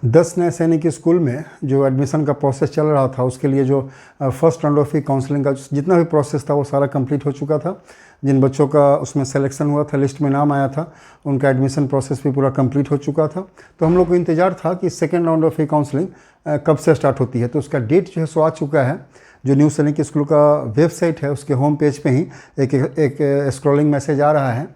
10 नए सैनिक स्कूल में जो एडमिशन का प्रोसेस चल रहा था, उसके लिए जो फर्स्ट राउंड ऑफ काउंसलिंग का जितना भी प्रोसेस था वो सारा कंप्लीट हो चुका था। जिन बच्चों का उसमें सिलेक्शन हुआ था, लिस्ट में नाम आया था, उनका एडमिशन प्रोसेस भी पूरा कंप्लीट हो चुका था। तो हम लोग को इंतज़ार था कि सेकेंड राउंड ऑफ काउंसलिंग कब से स्टार्ट होती है। तो उसका डेट जो है सो आ चुका है। जो न्यू सैनिक स्कूल का वेबसाइट है उसके होम पेज पे ही एक स्क्रॉलिंग मैसेज आ रहा है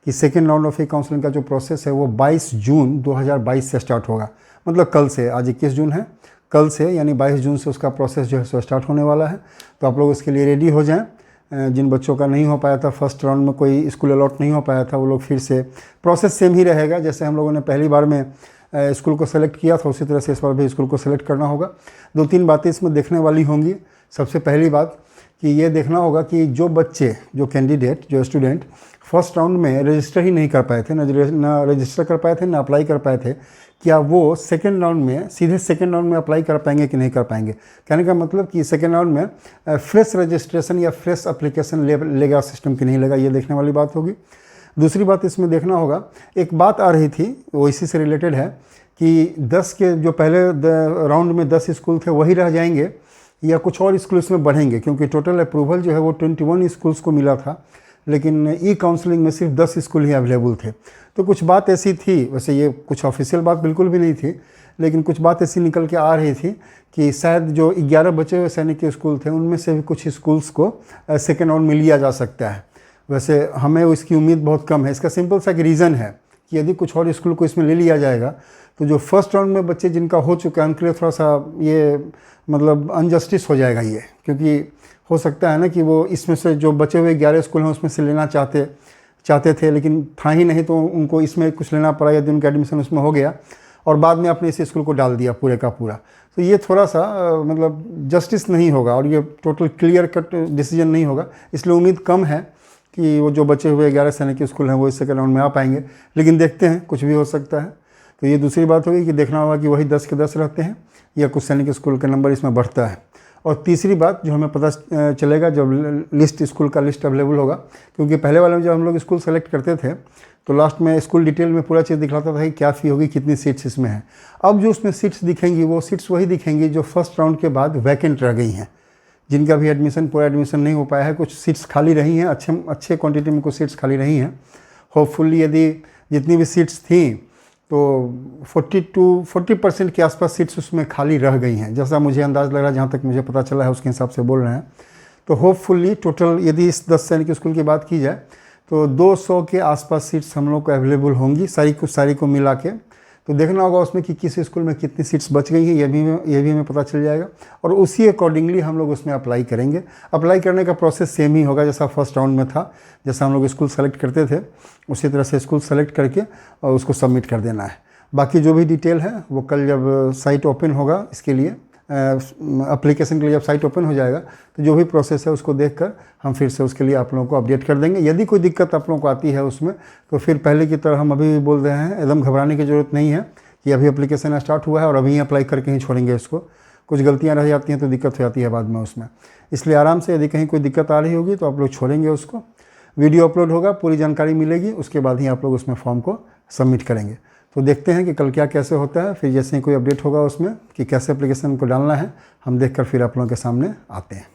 कि सेकेंड राउंड ऑफ काउंसलिंग का जो प्रोसेस है वो 22 जून 2022 से स्टार्ट होगा। मतलब कल से, आज 21 जून है, कल से यानी 22 जून से उसका प्रोसेस जो है सो स्टार्ट होने वाला है। तो आप लोग इसके लिए रेडी हो जाएं। जिन बच्चों का नहीं हो पाया था, फर्स्ट राउंड में कोई स्कूल अलॉट नहीं हो पाया था, वो लोग फिर से, प्रोसेस सेम ही रहेगा जैसे हम लोगों ने पहली बार में स्कूल को सेलेक्ट किया था, उसी तरह से इस बार भी स्कूल को सेलेक्ट करना होगा। 2-3 बातें इसमें देखने वाली होंगी। सबसे पहली बात कि ये देखना होगा कि जो बच्चे, जो कैंडिडेट, जो स्टूडेंट फर्स्ट राउंड में रजिस्टर ही नहीं कर पाए थे, ना रजिस्टर कर पाए थे, ना अप्लाई कर पाए थे, क्या वो सेकेंड राउंड में सीधे सेकेंड राउंड में अप्लाई कर पाएंगे कि नहीं कर पाएंगे। कहने का मतलब कि सेकेंड राउंड में फ्रेश रजिस्ट्रेशन या फ्रेश अप्लीकेशन लेगा सिस्टम कि नहीं लेगा, ये देखने वाली बात होगी। दूसरी बात इसमें देखना होगा, एक बात आ रही थी वो इसी से रिलेटेड है कि 10 के जो पहले राउंड में 10 स्कूल थे वही रह जाएंगे या कुछ और स्कूल इसमें बढ़ेंगे, क्योंकि टोटल अप्रूवल जो है वो 21 स्कूल्स को मिला था, लेकिन ई काउंसलिंग में सिर्फ 10 स्कूल ही अवेलेबल थे। तो कुछ बात ऐसी थी, वैसे ये कुछ ऑफिशियल बात बिल्कुल भी नहीं थी, लेकिन कुछ बात ऐसी निकल के आ रही थी कि शायद जो 11 बचे हुए सैनिक के स्कूल थे उनमें से भी कुछ स्कूल्स को सेकेंड राउंड में लिया जा सकता है। वैसे हमें इसकी उम्मीद बहुत कम है। इसका सिंपल सा एक रीज़न है कि यदि कुछ और स्कूल को इसमें ले लिया जाएगा तो जो फर्स्ट राउंड में बच्चे जिनका हो चुका है उनके लिए थोड़ा सा ये मतलब अनजस्टिस हो जाएगा ये, क्योंकि हो सकता है ना कि वो इसमें से जो बचे हुए 11 स्कूल हैं उसमें से लेना चाहते थे, लेकिन था ही नहीं तो उनको इसमें कुछ लेना पड़ा, यदि उनका एडमिशन उसमें हो गया और बाद में अपने इस स्कूल को डाल दिया पूरे का पूरा, तो ये थोड़ा सा मतलब जस्टिस नहीं होगा और ये टोटल क्लियर कट डिसीजन नहीं होगा। इसलिए उम्मीद कम है कि वो जो बचे हुए 11 सैनिक स्कूल हैं वो इस सेकेंड राउंड में आ पाएंगे, लेकिन देखते हैं, कुछ भी हो सकता है। तो ये दूसरी बात होगी कि देखना होगा कि वही 10 के 10 रहते हैं या कुछ सैनिक स्कूल का नंबर इसमें बढ़ता है। और तीसरी बात जो हमें पता चलेगा जब लिस्ट स्कूल का लिस्ट अवेलेबल होगा, क्योंकि पहले वाले में जब हम लोग स्कूल सेलेक्ट करते थे तो लास्ट में स्कूल डिटेल में पूरा चीज़ दिखलाता था कि क्या फ़ी होगी, कितनी सीट्स इसमें हैं। अब जो उसमें सीट्स दिखेंगी वो सीट्स वही दिखेंगी जो फर्स्ट राउंड के बाद वैकेंट रह गई हैं, जिनका भी पूरा एडमिशन नहीं हो पाया है। कुछ सीट्स खाली रही हैं, अच्छे क्वान्टिटी में कुछ सीट्स खाली रही हैं। होपफुली यदि जितनी भी सीट्स थी तो 40% के आसपास सीट्स उसमें खाली रह गई हैं, जैसा मुझे अंदाज़ लग रहा है, जहाँ तक मुझे पता चला है उसके हिसाब से बोल रहे हैं। तो होपफुली टोटल यदि इस 10 सैनिक स्कूल की बात की जाए तो 200 के आसपास सीट्स हम लोग को अवेलेबल होंगी, सारी को मिला के। तो देखना होगा उसमें कि किस स्कूल में कितनी सीट्स बच गई हैं, ये भी हमें पता चल जाएगा और उसी अकॉर्डिंगली हम लोग उसमें अप्लाई करेंगे। अप्लाई करने का प्रोसेस सेम ही होगा जैसा फर्स्ट राउंड में था, जैसा हम लोग स्कूल सेलेक्ट करते थे उसी तरह से स्कूल सेलेक्ट करके और उसको सबमिट कर देना है। बाकी जो भी डिटेल है वो कल जब साइट ओपन होगा इसके लिए, एप्लीकेशन के लिए जब साइट ओपन हो जाएगा तो जो भी प्रोसेस है उसको देखकर हम फिर से उसके लिए आप लोगों को अपडेट कर देंगे। यदि कोई दिक्कत आप लोगों को आती है उसमें तो फिर पहले की तरह हम अभी भी बोल रहे हैं, एकदम घबराने की ज़रूरत नहीं है कि अभी एप्लीकेशन स्टार्ट हुआ है और अभी अप्लाई करके ही छोड़ेंगे इसको। कुछ गलतियाँ रह जाती हैं तो दिक्कत हो जाती है बाद में उसमें, इसलिए आराम से, यदि कहीं कोई दिक्कत आ रही होगी तो आप लोग छोड़ेंगे उसको। वीडियो अपलोड होगा, पूरी जानकारी मिलेगी, उसके बाद ही आप लोग उसमें फॉर्म को सबमिट करेंगे। तो देखते हैं कि कल क्या कैसे होता है। फिर जैसे ही कोई अपडेट होगा उसमें कि कैसे एप्लीकेशन को डालना है, हम देखकर फिर आप लोगों के सामने आते हैं।